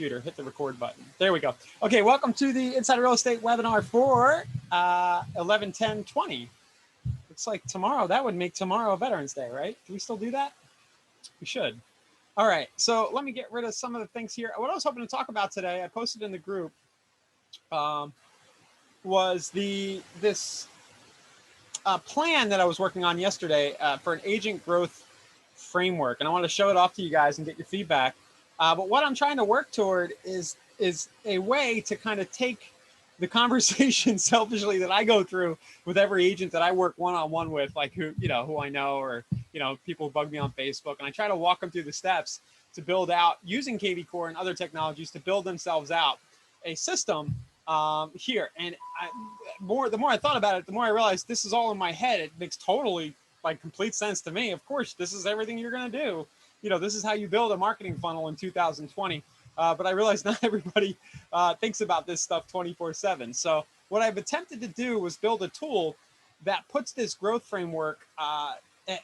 hit the record button. There we go. Okay, welcome to the Inside Real Estate webinar for 11/10/20. Looks like tomorrow, that would make tomorrow Veterans Day, right? Do we still do that? We should. All right, so let me get rid of some of the things here. What I was hoping to talk about today, I posted in the group, was this plan that I was working on yesterday for an agent growth framework, and I want to show it off to you guys and get your feedback. But what I'm trying to work toward is a way to kind of take the conversation selfishly that I go through with every agent that I work one-on-one with, like who I know, or people who bug me on Facebook, and I try to walk them through the steps to build out, using KV Core and other technologies, to build themselves out a system here. And the more I thought about it, the more I realized this is all in my head. It makes totally complete sense to me. Of course, this is everything you're going to do. This is how you build a marketing funnel in 2020. But I realize not everybody thinks about this stuff 24/7. So what I've attempted to do was build a tool that puts this growth framework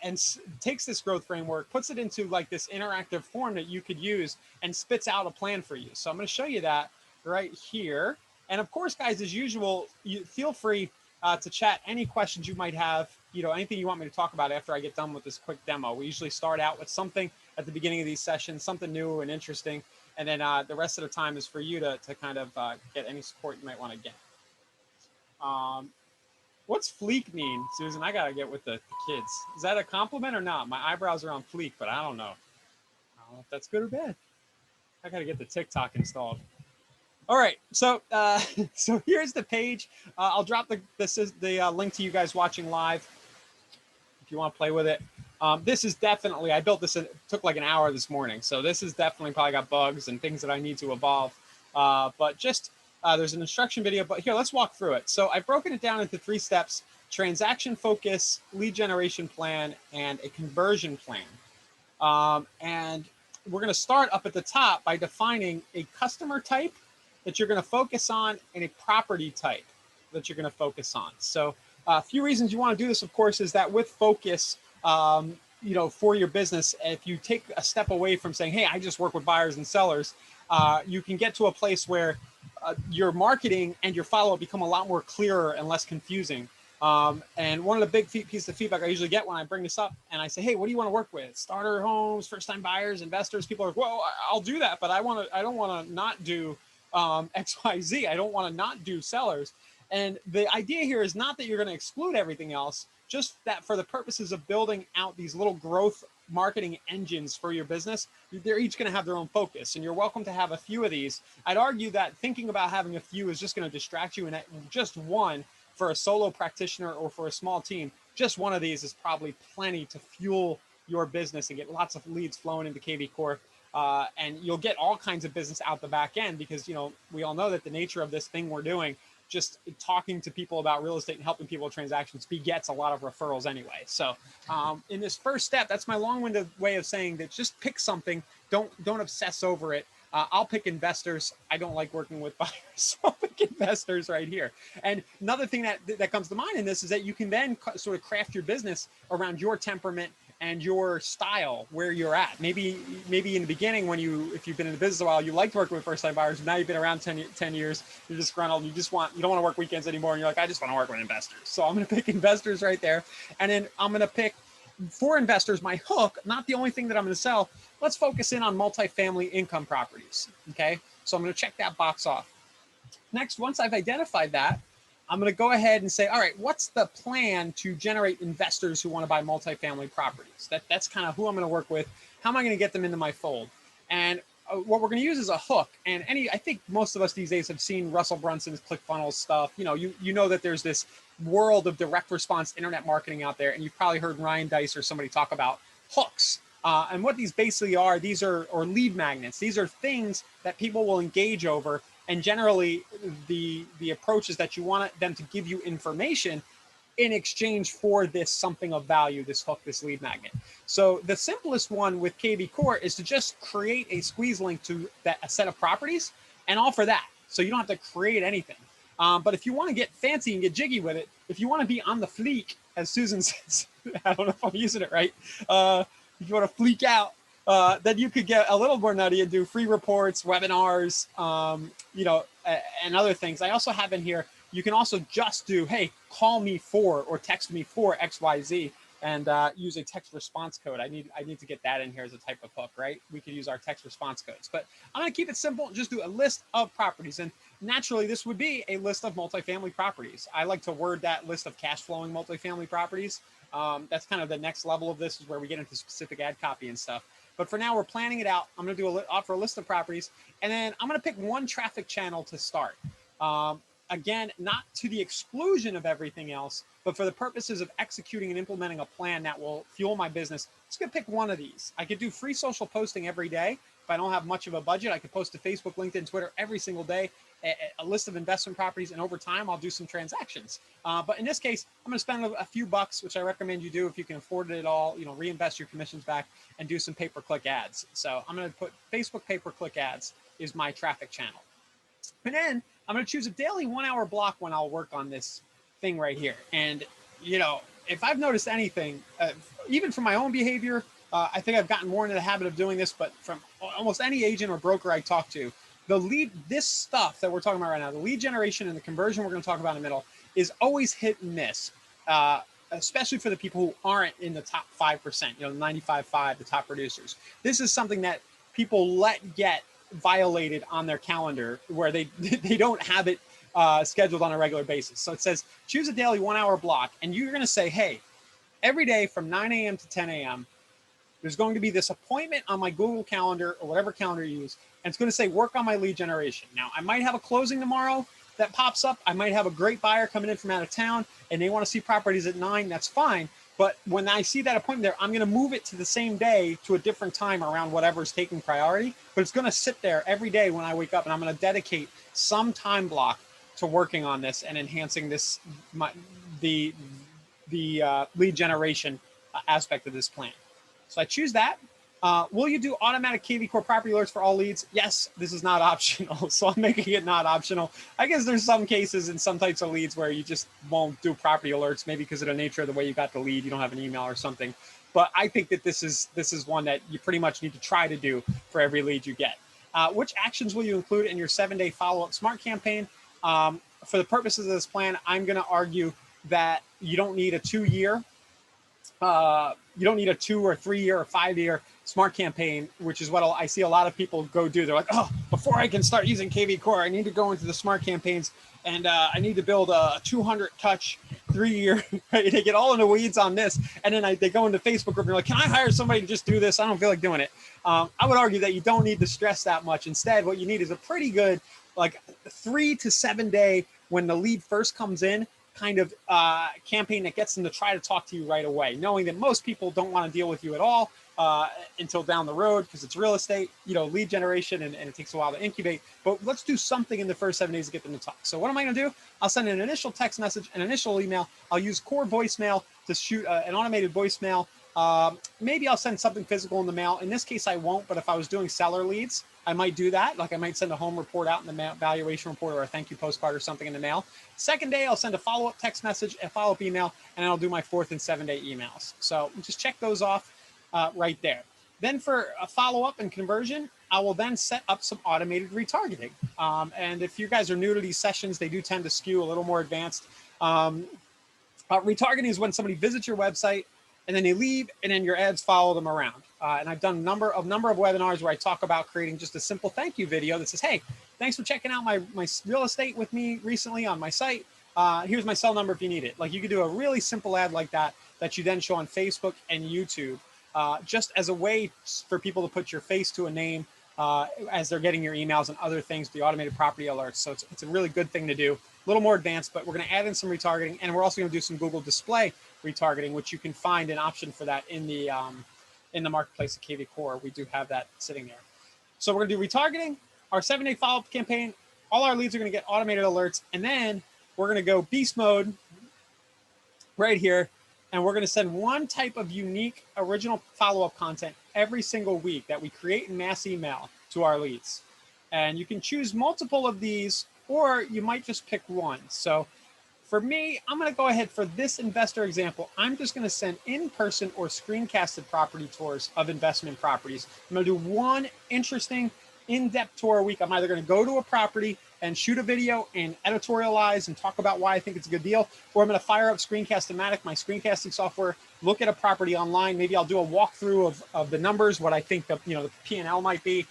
and takes this growth framework, puts it into this interactive form that you could use, and spits out a plan for you. So I'm going to show you that right here. And of course, guys, as usual, you feel free to chat any questions you might have, anything you want me to talk about after I get done with this quick demo. We usually start out with something at the beginning of these sessions, something new and interesting. And then the rest of the time is for you to kind of get any support you might want to get. What's fleek mean, Susan? I got to get with the kids. Is that a compliment or not? My eyebrows are on fleek, but I don't know. I don't know if that's good or bad. I got to get the TikTok installed. All right, so so here's the page. I'll drop the link to you guys watching live if you want to play with it. This is definitely, I built this, it took like an hour this morning. So this is definitely probably got bugs and things that I need to evolve. But just, there's an instruction video, but here, let's walk through it. So I've broken it down into 3 steps: transaction focus, lead generation plan, and a conversion plan. And we're going to start up at the top by defining a customer type that you're going to focus on and a property type that you're going to focus on. So a few reasons you want to do this, of course, is that with focus, for your business, if you take a step away from saying, hey, I just work with buyers and sellers, you can get to a place where your marketing and your follow-up become a lot more clearer and less confusing. And one of the big pieces of feedback I usually get when I bring this up and I say, hey, what do you want to work with? Starter homes, first-time buyers, investors. People are like, well, I'll do that, but I don't want to not do XYZ. I don't want to not do sellers. And the idea here is not that you're going to exclude everything else, just that for the purposes of building out these little growth marketing engines for your business, they're each going to have their own focus, and you're welcome to have a few of these. I'd argue that thinking about having a few is just going to distract you, and just one for a solo practitioner or for a small team, just one of these is probably plenty to fuel your business and get lots of leads flowing into KV Core. And you'll get all kinds of business out the back end because, we all know that the nature of this thing we're doing, just talking to people about real estate and helping people with transactions, begets a lot of referrals anyway. So in this first step, that's my long-winded way of saying that just pick something. Don't obsess over it. I'll pick investors. I don't like working with buyers, so I'll pick investors right here. And another thing that comes to mind in this is that you can then sort of craft your business around your temperament and your style, where you're at. Maybe in the beginning, if you've been in the business a while, you liked working with first-time buyers. Now you've been around 10 years, you're disgruntled, you don't want to work weekends anymore, and you're like, I just want to work with investors. So I'm going to pick investors right there. And then I'm going to pick, for investors, my hook, not the only thing that I'm going to sell. Let's focus in on multifamily income properties, okay? So I'm going to check that box off. Next, once I've identified that, I'm going to go ahead and say, all right, what's the plan to generate investors who want to buy multifamily properties? That's kind of who I'm going to work with. How am I going to get them into my fold? And what we're going to use is a hook. And I think most of us these days have seen Russell Brunson's ClickFunnels stuff. You know that there's this world of direct response internet marketing out there, and you've probably heard Ryan Dice or somebody talk about hooks. And what these basically are, these are lead magnets. These are things that people will engage over. And generally, the approach is that you want them to give you information in exchange for this something of value, this hook, this lead magnet. So the simplest one with KV Core is to just create a squeeze link to a set of properties and offer that. So you don't have to create anything. But if you want to get fancy and get jiggy with it, if you want to be on the fleek, as Susan says, I don't know if I'm using it right. If you want to fleek out, then you could get a little more nutty and do free reports, webinars, and other things. I also have in here, you can also just do, hey, call me for or text me for XYZ, and use a text response code. I need to get that in here as a type of hook, right? We could use our text response codes, but I'm going to keep it simple and just do a list of properties. And naturally, this would be a list of multifamily properties. I like to word that list of cash flowing multifamily properties. That's kind of the next level of this, is where we get into specific ad copy and stuff. But for now, we're planning it out. I'm going to offer a list of properties, and then I'm going to pick one traffic channel to start. Again, not to the exclusion of everything else, but for the purposes of executing and implementing a plan that will fuel my business, I'm just going to pick one of these. I could do free social posting every day. If I don't have much of a budget, I could post to Facebook, LinkedIn, Twitter every single day, a list of investment properties, and over time, I'll do some transactions. But in this case, I'm going to spend a few bucks, which I recommend you do if you can afford it at all, reinvest your commissions back and do some pay-per-click ads. So I'm going to put Facebook pay-per-click ads is my traffic channel. And then I'm going to choose a daily 1 hour block when I'll work on this thing right here. And, if I've noticed anything, even from my own behavior, I think I've gotten more into the habit of doing this, but from almost any agent or broker I talk to, this stuff that we're talking about right now, the lead generation and the conversion we're going to talk about in the middle, is always hit and miss, especially for the people who aren't in the top 5%, 95.5, the top producers. This is something that people let get violated on their calendar, where they don't have it scheduled on a regular basis. So it says, choose a daily 1 hour block, and you're going to say, hey, every day from 9 a.m. to 10 a.m., there's going to be this appointment on my Google Calendar or whatever calendar you use, and it's going to say, work on my lead generation. Now, I might have a closing tomorrow that pops up. I might have a great buyer coming in from out of town, and they want to see properties at 9. That's fine. But when I see that appointment there, I'm going to move it to the same day to a different time around whatever's taking priority. But it's going to sit there every day when I wake up, and I'm going to dedicate some time block to working on this and enhancing this, the lead generation aspect of this plan. So I choose that. Will you do automatic KV Core property alerts for all leads? Yes, this is not optional. So I'm making it not optional. I guess there's some cases in some types of leads where you just won't do property alerts, maybe because of the nature of the way you got the lead, you don't have an email or something. But I think that this is one that you pretty much need to try to do for every lead you get. Which actions will you include in your 7-day follow-up SMART campaign? For the purposes of this plan, I'm going to argue that you don't need a 2-year, you don't need a 2 or 3 year or 5 year SMART campaign, which is what I see a lot of people go do. They're like, oh, before I can start using KV Core, I need to go into the SMART campaigns, and I need to build a 200 touch 3-year. Right? They get all in the weeds on this, and then they go into Facebook group and they're like, can I hire somebody to just do this? I don't feel like doing it. I would argue that you don't need to stress that much. Instead, what you need is a pretty good, like 3 to 7 day, when the lead first comes in, kind of campaign that gets them to try to talk to you right away, knowing that most people don't want to deal with you at all until down the road, because it's real estate, lead generation, and it takes a while to incubate. But let's do something in the first 7 days to get them to talk. So what am I going to do? I'll send an initial text message, an initial email. I'll use core voicemail to shoot an automated voicemail. Maybe I'll send something physical in the mail. In this case, I won't, but if I was doing seller leads, I might do that. Like I might send a home report out in the mail, valuation report, or a thank you postcard or something in the mail. Second day, I'll send a follow-up text message, a follow-up email, and I'll do my 4th and 7-day emails. So just check those off right there. Then for a follow-up and conversion, I will then set up some automated retargeting. And if you guys are new to these sessions, they do tend to skew a little more advanced. Retargeting is when somebody visits your website and then they leave, and then your ads follow them around. And I've done a number of webinars where I talk about creating just a simple thank you video that says, hey, thanks for checking out my real estate with me recently on my site. Here's my cell number if you need it. Like, you could do a really simple ad like that you then show on Facebook and YouTube, just as a way for people to put your face to a name as they're getting your emails and other things, the automated property alerts. So it's a really good thing to do. A little more advanced, but we're going to add in some retargeting, and we're also going to do some Google display retargeting, which you can find an option for that in the marketplace of KV Core. We do have that sitting there. So we're going to do retargeting, our 7-day follow-up campaign. All our leads are going to get automated alerts, and then we're going to go beast mode right here, and we're going to send one type of unique original follow-up content every single week that we create in mass email to our leads. And you can choose multiple of these, or you might just pick one. So For me, I'm going to go ahead for this investor example. I'm just going to send in-person or screencasted property tours of investment properties. I'm going to do one interesting in-depth tour a week. I'm either going to go to a property and shoot a video and editorialize and talk about why I think it's a good deal, or I'm going to fire up Screencast-O-Matic, my screencasting software, look at a property online. Maybe I'll do a walkthrough of the numbers, what I think the P&L might be,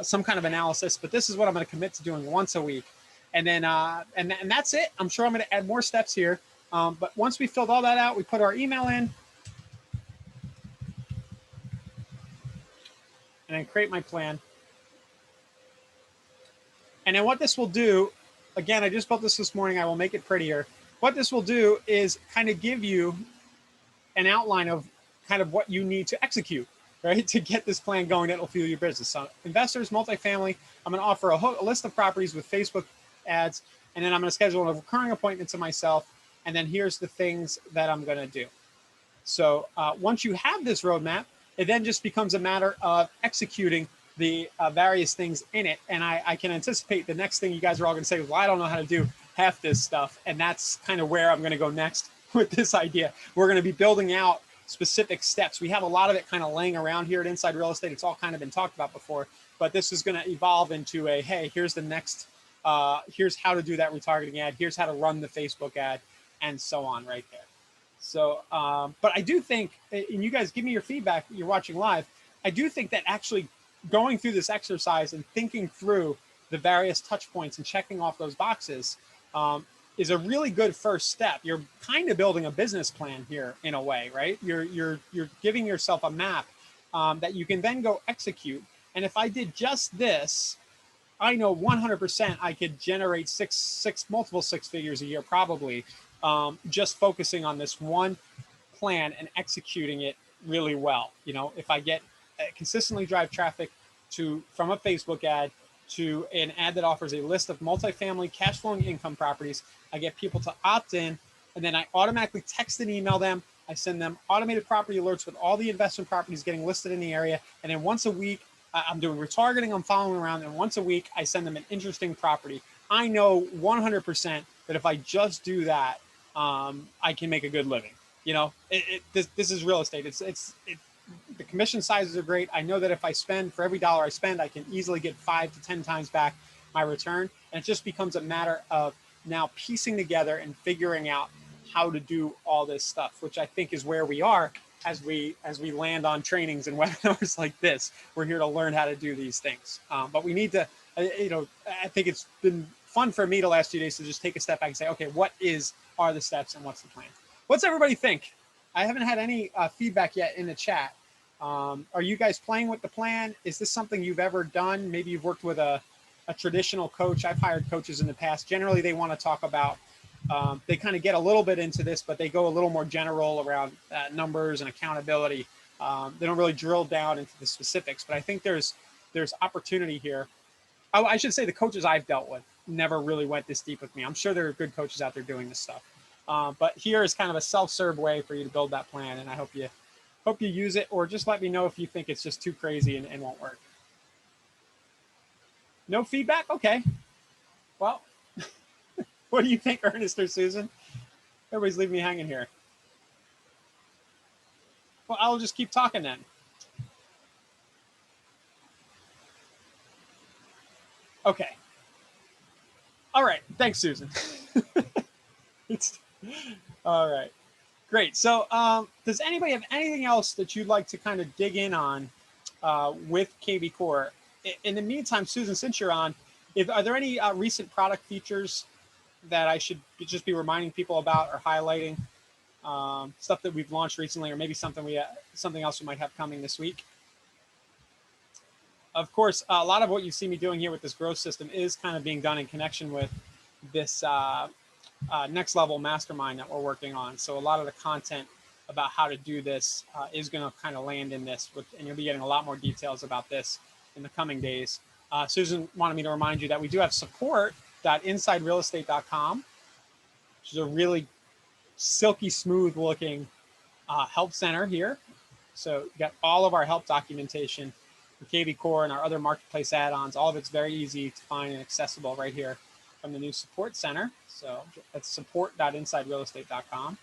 some kind of analysis. But this is what I'm going to commit to doing once a week. And then, and that's it. I'm sure I'm going to add more steps here. But once we filled all that out, we put our email in and then create my plan. And then what this will do, again, I just built this morning. I will make it prettier. What this will do is kind of give you an outline of kind of what you need to execute, right, to get this plan going that will fuel your business. So investors, multifamily, I'm going to offer a list of properties with Facebook ads, and then I'm going to schedule a recurring appointment to myself, and then here's the things that I'm going to do. So once you have this roadmap, it then just becomes a matter of executing the various things in it. And I can anticipate the next thing you guys are all going to say, well, I don't know how to do half this stuff. And that's kind of where I'm going to go next with this idea. We're going to be building out specific steps. We have a lot of it kind of laying around here at Inside Real Estate. It's all kind of been talked about before, but this is going to evolve into a, hey, here's the next, here's how to do that retargeting ad. Here's how to run the Facebook ad, and so on right there. So, but I do think, and you guys give me your feedback, you're watching live, I do think that actually going through this exercise and thinking through the various touch points and checking off those boxes is a really good first step. You're kind of building a business plan here in a way, right? You're giving yourself a map that you can then go execute. And if I did just this, I know 100% I could generate multiple six figures a year, probably, just focusing on this one plan and executing it really well. You know, if I get consistently drive traffic from a Facebook ad to an ad that offers a list of multifamily cash flowing income properties, I get people to opt in, and then I automatically text and email them. I send them automated property alerts with all the investment properties getting listed in the area. And then once a week, I'm doing retargeting, I'm following around, and once a week, I send them an interesting property. I know 100% that if I just do that, I can make a good living. You know, this is real estate. The commission sizes are great. I know that if I spend, for every dollar I spend, I can easily get 5 to 10 times back my return. And it just becomes a matter of now piecing together and figuring out how to do all this stuff, which I think is where we are as we land on trainings and webinars like this. We're here to learn how to do these things. But we need to, I think it's been fun for me the last few days to just take a step back and say, okay, what are the steps and what's the plan? What's everybody think? I haven't had any feedback yet in the chat. Are you guys playing with the plan? Is this something you've ever done? Maybe you've worked with a traditional coach. I've hired coaches in the past. Generally, they want to talk about, they kind of get a little bit into this, but they go a little more general around numbers and accountability. They don't really drill down into the specifics, but I think there's opportunity here. I should say the coaches I've dealt with never really went this deep with me. I'm sure there are good coaches out there doing this stuff. But here is kind of a self-serve way for you to build that plan, and I hope you use it, or just let me know if you think it's just too crazy and won't work. No feedback? Okay. Well, what do you think, Ernest or Susan? Everybody's leaving me hanging here. Well, I'll just keep talking then. Okay. All right. Thanks, Susan. All right. Great. So does anybody have anything else that you'd like to kind of dig in on with KV Core? In the meantime, Susan, since you're on, are there any recent product features that I should just be reminding people about or highlighting? Stuff that we've launched recently, or maybe something else we might have coming this week? Of course, a lot of what you see me doing here with this growth system is kind of being done in connection with this next level mastermind that we're working on. So a lot of the content about how to do this is going to kind of land in this, and you'll be getting a lot more details about this in the coming days. Susan wanted me to remind you that we do have support.insiderealestate.com, which is a really silky smooth looking help center here. So you got all of our help documentation for KV Core and our other marketplace add-ons. All of it's very easy to find and accessible right here from the new support center. So that's support.insiderealestate.com.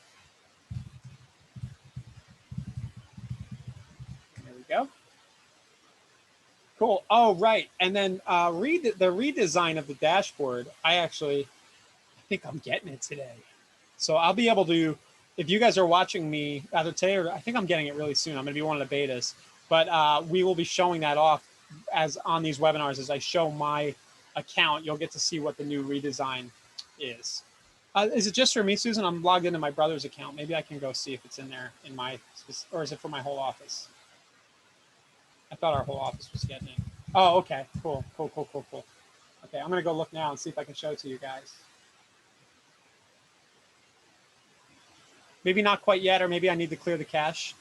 There we go. Cool. Oh, right. And then the redesign of the dashboard. I think I'm getting it today. So I'll be able to, if you guys are watching me either today or I think I'm getting it really soon. I'm going to be one of the betas, but we will be showing that off as on these webinars. As I show my account, you'll get to see what the new redesign is. Is it just for me, Susan? I'm logged into my brother's account. Maybe I can go see if it's in there in my, or is it for my whole office? I thought our whole office was getting it. Oh, okay. Cool. Okay, I'm going to go look now and see if I can show it to you guys. Maybe not quite yet, or maybe I need to clear the cache.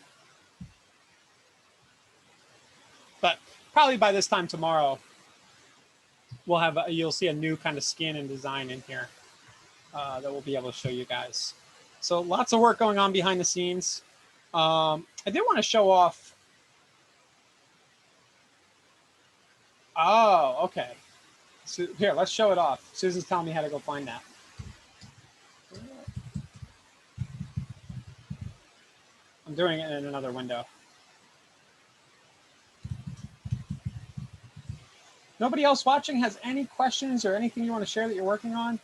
But probably by this time tomorrow, we'll have you'll see a new kind of skin and design in here that we'll be able to show you guys. So lots of work going on behind the scenes. I did want to show off. Oh, okay. So here, let's show it off. Susan's telling me how to go find that. I'm doing it in another window. Nobody else watching has any questions or anything you want to share that you're working on?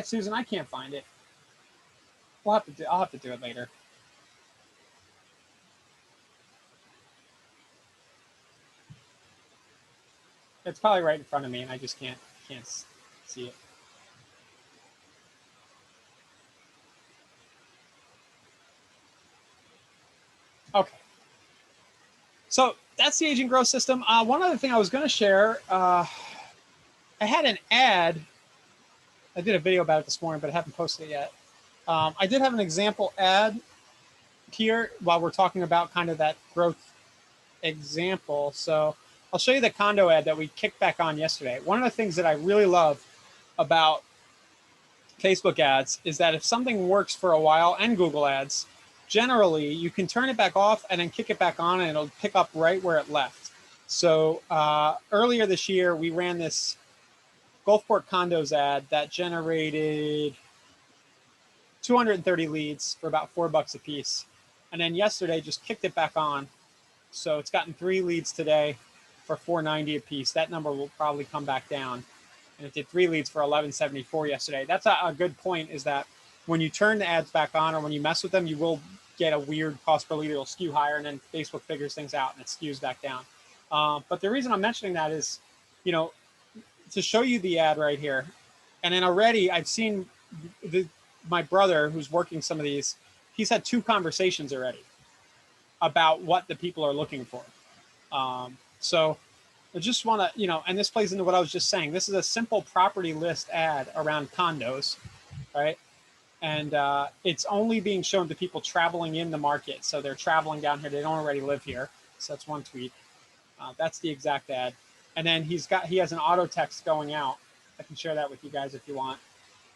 Susan, I can't find it. I'll have to do it later. It's probably right in front of me, and I just can't see it. Okay. So that's the agent growth system. One other thing I was going to share, I had an ad. I did a video about it this morning, but I haven't posted it yet. I did have an example ad here while we're talking about kind of that growth example. So I'll show you the condo ad that we kicked back on yesterday. One of the things that I really love about Facebook ads is that if something works for a while, and Google ads, generally you can turn it back off and then kick it back on and it'll pick up right where it left. So earlier this year, we ran this Gulfport condos ad that generated 230 leads for about $4 a piece. And then yesterday just kicked it back on. So it's gotten 3 leads today for $4.90 a piece. That number will probably come back down. And it did 3 leads for $11.74 yesterday. That's a good point, is that when you turn the ads back on or when you mess with them, you will get a weird cost per lead. It'll skew higher, and then Facebook figures things out and it skews back down. But the reason I'm mentioning that is, you know, to show you the ad right here. And then already I've seen my brother who's working some of these, he's had 2 conversations already about what the people are looking for. So I just want to, you know, and this plays into what I was just saying. This is a simple property list ad around condos, right? And it's only being shown to people traveling in the market. So they're traveling down here. They don't already live here. So that's one tweet. That's the exact ad. And then he has an auto text going out. I can share that with you guys if you want.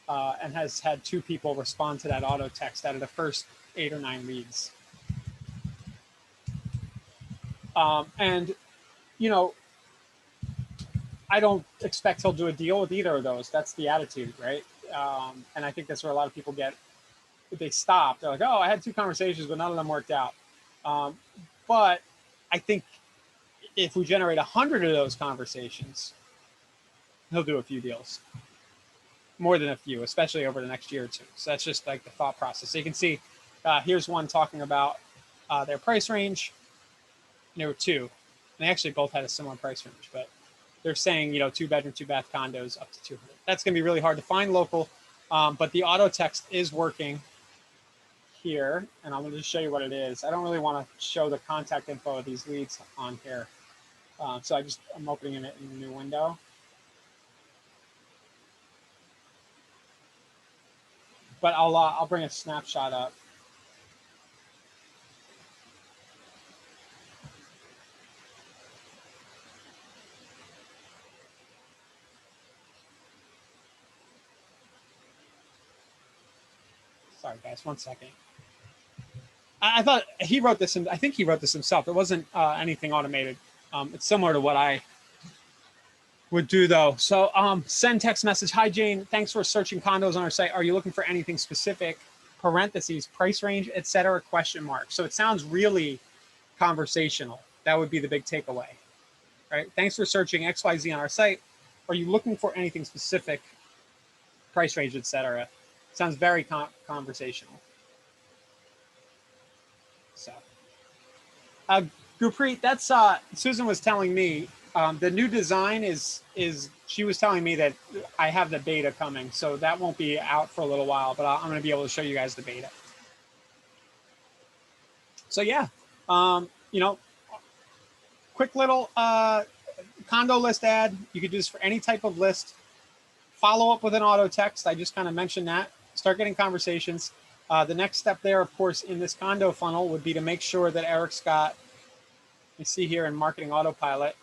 And has had 2 people respond to that auto text out of the first 8 or 9 leads. And, you know, I don't expect he'll do a deal with either of those. That's the attitude, right? And I think that's where a lot of people get, they stop. They're like, oh, I had 2 conversations, but none of them worked out. But I think if we generate 100 of those conversations, he'll do a few deals. More than a few, especially over the next year or 2. So that's just like the thought process. So you can see, here's one talking about their price range. And there were 2. And they actually both had a similar price range, but they're saying, you know, 2-bedroom, 2-bath condos up to 200. That's going to be really hard to find local, but the auto text is working here, and I'm going to just show you what it is. I don't really want to show the contact info of these leads on here, so I'm opening it in a new window. But I'll bring a snapshot up. Sorry, guys, 1 second. I thought he wrote this, and I think he wrote this himself. It wasn't anything automated. It's similar to what I would do though. So send text message. Hi Jane, thanks for searching condos on our site. Are you looking for anything specific? Parentheses, price range, etc. question mark. So it sounds really conversational. That would be the big takeaway, right? Thanks for searching XYZ on our site. Are you looking for anything specific? Price range, etc. Sounds very conversational. So, Gurpreet, that's Susan was telling me the new design is she was telling me that I have the beta coming, so that won't be out for a little while, but I'm going to be able to show you guys the beta. So yeah, you know, quick little condo list ad. You could do this for any type of list. Follow up with an auto text. I just kind of mentioned that. Start getting conversations. The next step there, of course, in this condo funnel would be to make sure that Eric's got, you see here in Marketing Autopilot,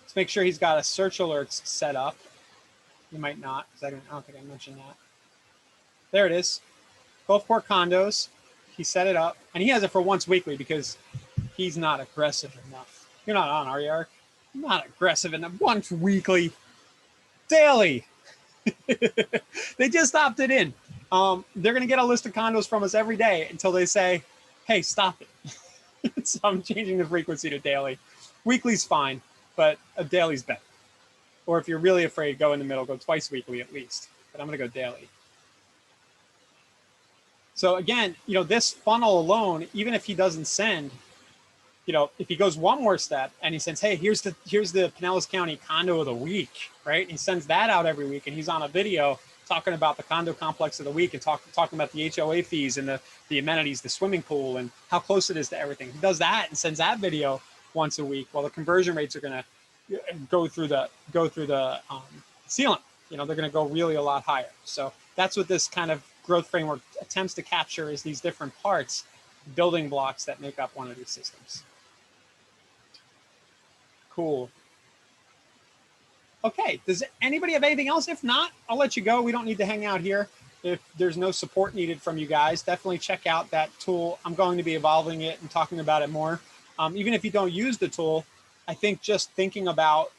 let's make sure he's got a search alerts set up. You might not, because I don't think I mentioned that. There it is. Gulfport condos. He set it up, and he has it for once weekly because he's not aggressive enough. You're not on, are you, Eric? Not aggressive enough. Once weekly, daily. They just opted in. They're going to get a list of condos from us every day until they say, hey, stop it. So I'm changing the frequency to daily. Weekly's fine, but a daily's better. Or if you're really afraid, go in the middle, go twice weekly at least. But I'm going to go daily. So again, you know, this funnel alone, even if he doesn't send, you know, if he goes one more step and he says, hey, here's the Pinellas County condo of the week, right? And he sends that out every week, and he's on a video talking about the condo complex of the week and talking about the HOA fees and the amenities, the swimming pool, and how close it is to everything. He does that and sends that video once a week. Well, the conversion rates are going to go through the ceiling. You know, they're going to go really a lot higher. So that's what this kind of growth framework attempts to capture, is these different parts, building blocks that make up one of these systems. Cool. Okay, does anybody have anything else? If not, I'll let you go. We don't need to hang out here. If there's no support needed from you guys, definitely check out that tool. I'm going to be evolving it and talking about it more. Even if you don't use the tool, I think just thinking about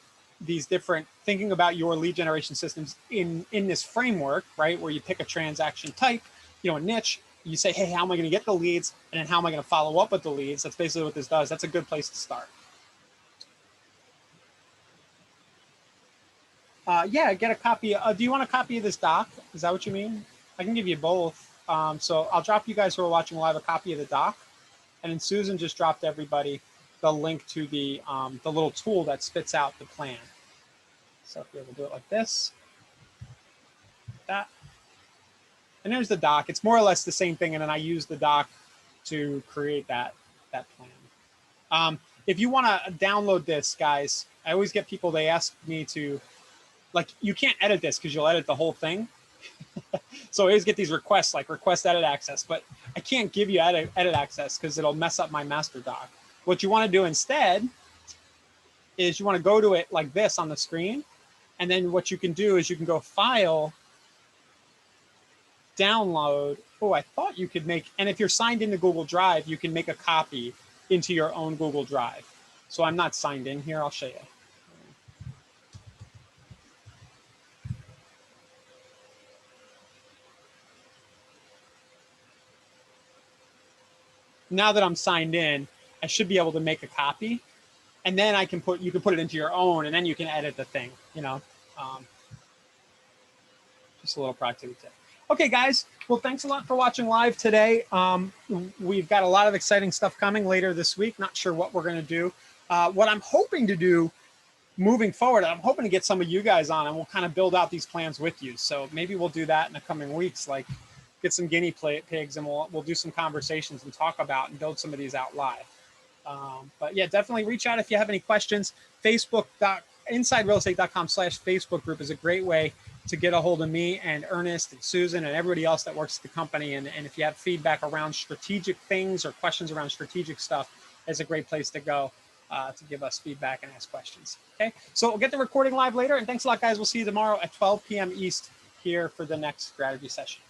thinking about your lead generation systems in this framework, right, where you pick a transaction type, you know, a niche, you say, hey, how am I going to get the leads? And then how am I going to follow up with the leads? That's basically what this does. That's a good place to start. Yeah, get a copy. Do you want a copy of this doc? Is that what you mean? I can give you both. So I'll drop you guys who are watching live a copy of the doc. And then Susan just dropped everybody the link to the little tool that spits out the plan. So here, we'll do it like this. That. And there's the doc. It's more or less the same thing. And then I use the doc to create that plan. If you want to download this, guys, I always get people, they ask me to, like, you can't edit this because you'll edit the whole thing. So I always get these requests, like request edit access, but I can't give you edit access because it'll mess up my master doc. What you want to do instead is you want to go to it like this on the screen. And then what you can do is you can go File, Download. Oh, I thought you could make, and if you're signed into Google Drive, you can make a copy into your own Google Drive. So I'm not signed in here. I'll show you. Now that I'm signed in, I should be able to make a copy, and then you can put it into your own, and then you can edit the thing, you know. Just a little productivity tip. Okay, guys. Well, thanks a lot for watching live today. We've got a lot of exciting stuff coming later this week. Not sure what we're going to do. What I'm hoping to do moving forward, I'm hoping to get some of you guys on, and we'll kind of build out these plans with you. So maybe we'll do that in the coming weeks, like get some guinea pigs, and we'll do some conversations and talk about and build some of these out live. But yeah, definitely reach out if you have any questions. InsideRealEstate.com/Facebook group is a great way to get a hold of me and Ernest and Susan and everybody else that works at the company. And if you have feedback around strategic things or questions around strategic stuff, it's a great place to go to give us feedback and ask questions. Okay, so we'll get the recording live later. And thanks a lot, guys. We'll see you tomorrow at 12 p.m. East here for the next strategy session.